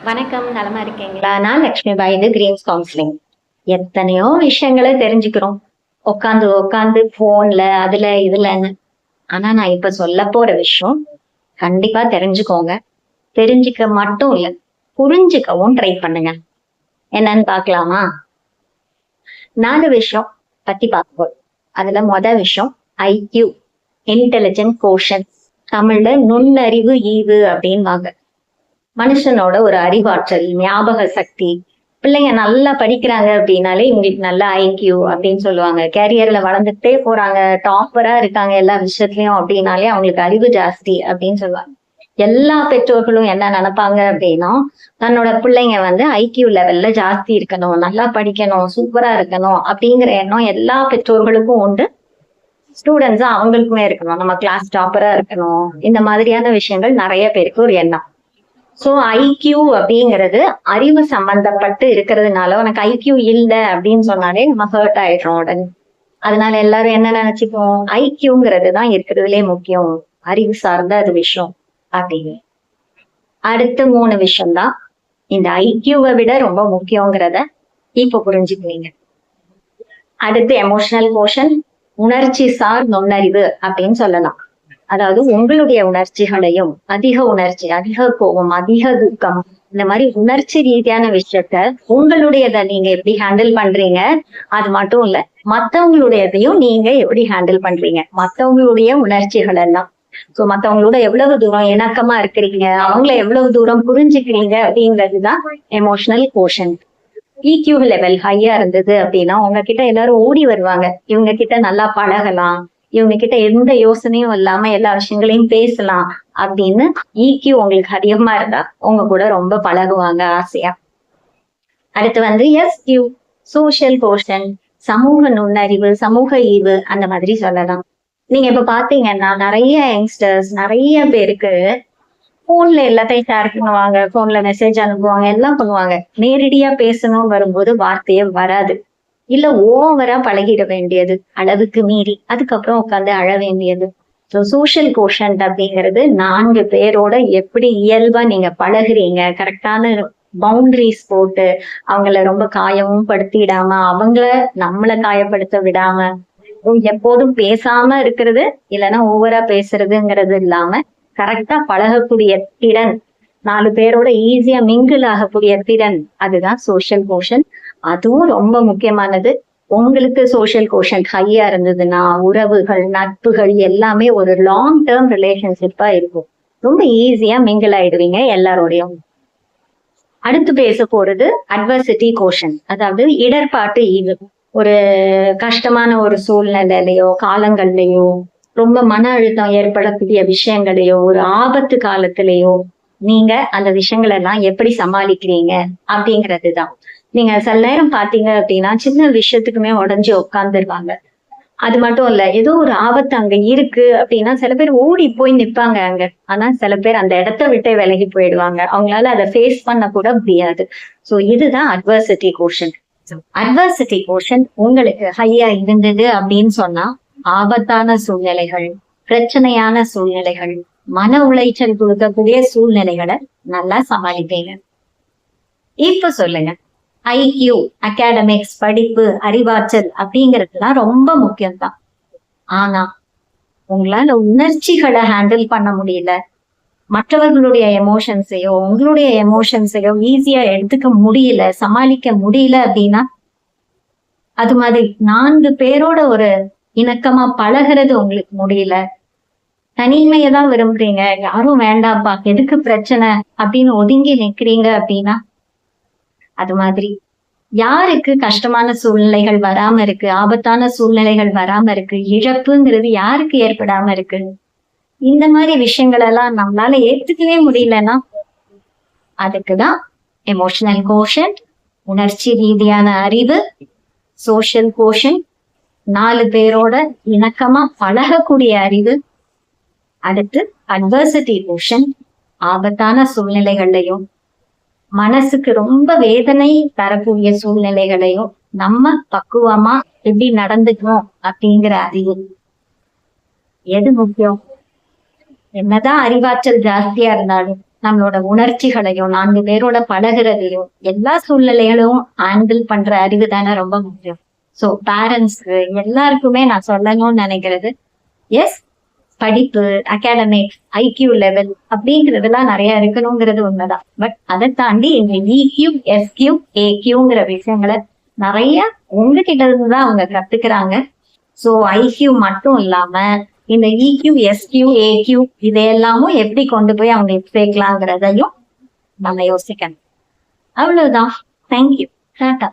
வணக்கம். நலமா இருக்கீங்களா? நான் லட்சுமி பாய், இது கிரீன்ஸ் கவுன்சிலிங். எத்தனையோ விஷயங்களை தெரிஞ்சுக்கிறோம். உட்காந்து உட்காந்து போன்ல அதுல இதுலன்னு. ஆனா நான் இப்ப சொல்ல போற விஷயம் கண்டிப்பா தெரிஞ்சுக்கோங்க. தெரிஞ்சுக்க மட்டும் இல்ல, புரிஞ்சுக்கவும் ட்ரை பண்ணுங்க. என்னன்னு பாக்கலாமா? 4 விஷயம் பத்தி பார்க்க போறோம். அதுல விஷயம் ஐக்யூ, இன்டெலிஜென்ட் கோஷன். தமிழ்ல நுண்ணறிவு ஈவு அப்படின்வாங்க. மனுஷனோட ஒரு அறிவாற்றல், ஞாபக சக்தி. பிள்ளைங்க நல்லா படிக்கிறாங்க அப்படின்னாலே இவங்களுக்கு நல்ல ஐக்யூ அப்படின்னு சொல்லுவாங்க. கேரியர்ல வளர்ந்துட்டே போறாங்க, டாப்பரா இருக்காங்க எல்லா விஷயத்துலயும் அப்படின்னாலே அவங்களுக்கு அறிவு ஜாஸ்தி அப்படின்னு சொல்லுவாங்க. எல்லா பெற்றோர்களும் என்ன நினைப்பாங்க அப்படின்னா, தன்னோட பிள்ளைங்க ஐக்யூ லெவல்ல ஜாஸ்தி இருக்கணும், நல்லா படிக்கணும், சூப்பரா இருக்கணும் அப்படிங்கிற எண்ணம் எல்லா பெற்றோர்களுக்கும் உண்டு. ஸ்டூடெண்ட்ஸா அவங்களுக்குமே இருக்கணும், நம்ம கிளாஸ் டாப்பரா இருக்கணும். இந்த மாதிரியான விஷயங்கள் நிறைய பேருக்கு ஒரு எண்ணம். சோ ஐக்யூ அப்படிங்கிறது அறிவு சம்பந்தப்பட்டு இருக்கிறதுனால, உனக்கு ஐக்யூ இல்லை அப்படின்னு சொன்னாலே நம்ம ஹர்ட் ஆயிடுறோம் உடனே. அதனால எல்லாரும் என்ன நினைச்சுப்போம், ஐக்யூங்கிறது தான் இருக்கிறதுலே முக்கியம், அறிவு சார்ந்த அது விஷயம் அப்படின்னு. அடுத்த 3 விஷயம்தான் இந்த ஐக்யூவை விட ரொம்ப முக்கியங்கிறத இப்ப புரிஞ்சுக்குவீங்க. அடுத்து எமோஷனல் கோஷன், உணர்ச்சி சார் நுண்ணறிவு அப்படின்னு சொல்லலாம். அதாவது உங்களுடைய உணர்ச்சிகளையும், அதிக உணர்ச்சி, அதிக கோபம், அதிக துக்கம், இந்த மாதிரி உணர்ச்சி ரீதியான விஷயத்த உங்களுடையதை நீங்க எப்படி ஹேண்டில் பண்றீங்க, அது மட்டும் இல்ல மத்தவங்களுடையதையும் நீங்க எப்படி ஹேண்டில் பண்றீங்க, மத்தவங்களுடைய உணர்ச்சிகள் எல்லாம். சோ மத்தவங்களோட எவ்வளவு தூரம் இணக்கமா இருக்கிறீங்க, அவங்கள எவ்வளவு தூரம் புரிஞ்சுக்கிறீங்க அப்படிங்கிறதுதான் எமோஷனல் கோஷன். இக்யூ லெவல் ஹையா இருந்தது அப்படின்னா உங்ககிட்ட எல்லாரும் ஓடி வருவாங்க, இவங்க கிட்ட நல்லா பழகலாம், இவங்க கிட்ட எந்த யோசனையும் இல்லாம எல்லா விஷயங்களையும் பேசலாம் அப்படின்னு. இக்யூ உங்களுக்கு அதிகமா இருந்தா உங்க கூட ரொம்ப பழகுவாங்க ஆசையா. அடுத்து எஸ்கியூ, சோசியல் கோஷன், சமூக நுண்ணறிவு, சமூக ஈவு அந்த மாதிரி சொல்லலாம். நீங்க இப்ப பாத்தீங்கன்னா நிறைய யங்ஸ்டர்ஸ், நிறைய பேருக்கு போன்ல எல்லாத்தையும் ஷேர் பண்ணுவாங்க, போன்ல மெசேஜ் அனுப்புவாங்க, எல்லாம் பண்ணுவாங்க. நேரடியா பேசணும் வரும்போது வார்த்தையே வராது, இல்ல ஓவரா பழகிட வேண்டியது அளவுக்கு மீறி, அதுக்கப்புறம் உட்காந்து அழ வேண்டியது. ஸோ சோஷியல் கோஷன்ட் அப்படிங்கிறது 4 பேரோட எப்படி இயல்பா நீங்க பழகுறீங்க, கரெக்டான பவுண்டரிஸ் போட்டு அவங்கள ரொம்ப காயமும் படுத்திடாம, அவங்கள நம்மளை காயப்படுத்த விடாம, எப்போதும் பேசாம இருக்கிறது இல்லைன்னா ஓவரா பேசுறதுங்கிறது இல்லாம கரெக்டா பழகக்கூடிய திறன், 4 பேரோட ஈஸியா மிங்கிள் ஆகக்கூடிய திறன், அதுதான் சோஷியல் கோஷன். அதுவும் ரொம்ப முக்கியமானது. உங்களுக்கு சோஷியல் கோஷன் ஹையா இருந்ததுன்னா உறவுகள், நட்புகள் எல்லாமே ஒரு லாங் டேர்ம் ரிலேஷன்ஷிப்பா இருக்கும். ரொம்ப ஈஸியா மிங்கிள் ஆயிடுவீங்க எல்லாரோடையும். அடுத்து பேச போறது அட்வர்சிட்டி கோஷன், அதாவது இடர்பாட்டு ஈவு. ஒரு கஷ்டமான ஒரு சூழ்நிலையிலையோ காலங்கள்லயோ, ரொம்ப மன அழுத்தம் ஏற்படக்கூடிய விஷயங்களையோ, ஒரு ஆபத்து காலத்திலேயோ நீங்க அந்த விஷயங்கள் எல்லாம் எப்படி சமாளிக்கிறீங்க அப்படிங்கிறதுதான். நீங்க சில நேரம் பாத்தீங்க அப்படின்னா சின்ன விஷயத்துக்குமே உடஞ்சி உட்காந்துருவாங்க. அது மட்டும் இல்ல, ஏதோ ஒரு ஆபத்து அங்க இருக்கு அப்படின்னா சில பேர் ஓடி போய் நிப்பாங்க அங்க. ஆனா சில பேர் அந்த இடத்த விட்டே விலகி போயிடுவாங்க, அவங்களால அதை ஃபேஸ் பண்ண கூட முடியாது. சோ இதுதான் அட்வர்சிட்டி கோஷன். அட்வர்சிட்டி கோஷன் உங்களுக்கு ஹையா இருந்தது அப்படின்னு சொன்னா ஆபத்தான சூழ்நிலைகள், பிரச்சனையான சூழ்நிலைகள், மன உளைச்சல் கொடுக்கக்கூடிய சூழ்நிலைகளை நல்லா சமாளிப்பீங்க. இப்ப சொல்லுங்க, ஐக்யூ, அகாடமிக்ஸ், படிப்பு, அறிவாற்றல் அப்படிங்கிறதுலாம் ரொம்ப முக்கியம்தான். ஆனா உங்களால உணர்ச்சிகளை ஹேண்டில் பண்ண முடியல, மற்றவர்களுடைய எமோஷன்ஸையோ உங்களுடைய எமோஷன்ஸையோ ஈஸியா எடுத்துக்க முடியல, சமாளிக்க முடியல அப்படின்னா, அது மாதிரி 4 பேரோட ஒரு இணக்கமா பழகிறது உங்களுக்கு முடியல, தனிமையதான் விரும்புறீங்க, யாரும் வேண்டாம்ப்பா, எதுக்கு பிரச்சனை அப்படின்னு ஒதுங்கி நிக்கிறீங்க அப்படின்னா, அது மாதிரி யாருக்கு கஷ்டமான சூழ்நிலைகள் வராம இருக்கு, ஆபத்தான சூழ்நிலைகள் வராம இருக்கு, இழப்புங்கிறது யாருக்கு ஏற்படாம இருக்கு? இந்த மாதிரி விஷயங்கள் எல்லாம் நம்மளால ஏத்துக்கவே முடியலன்னா அதுக்குதான் எமோஷனல் கோஷன், உணர்ச்சி ரீதியான அறிவு, சோஷியல் கோஷன், 4 பேரோட இணக்கமா பழகக்கூடிய அறிவு, அடுத்து அட்வர்சிட்டி கோஷன், ஆபத்தான சூழ்நிலைகள்லையும் மனசுக்கு ரொம்ப வேதனை தரக்கூடிய சூழ்நிலைகளையும் நம்ம பக்குவமா எப்படி நடந்துக்கணும் அப்படிங்கிற அறிவு. எது முக்கியம்? என்னதான் அறிவாற்றல் ஜாஸ்தியா இருந்தாலும் நம்மளோட உணர்ச்சிகளையும் 4 பேரோட பழகுறதையும் எல்லா சூழ்நிலைகளும் ஹேண்டில் பண்ற அறிவு தானே ரொம்ப முக்கியம். சோ பேரண்ட்ஸ்க்கு எல்லாருக்குமே நான் சொல்லணும்னு நினைக்கிறது, எஸ் படிப்பு, அகாடமிக்ஸ், ஐக்யூ லெவல் அப்படிங்கிறதுலாம் நிறைய இருக்கணுங்கிறது உண்மைதான். பட் அதை தாண்டி இந்த இக்யூ, எஸ்கியூ, ஏக்யூங்கிற விஷயங்களை நிறைய உங்ககிட்ட இருந்துதான் அவங்க கத்துக்கிறாங்க. சோ ஐக்யூ மட்டும் இல்லாம இந்த இக்யூ, எஸ்கியூ, ஏக்யூ இதையெல்லாமும் எப்படி கொண்டு போய் அவங்களுக்கு சேர்க்கலாங்கிறதையும் நம்ம யோசிக்கணும். அவ்வளவுதான். தேங்க்யூ. டாடா.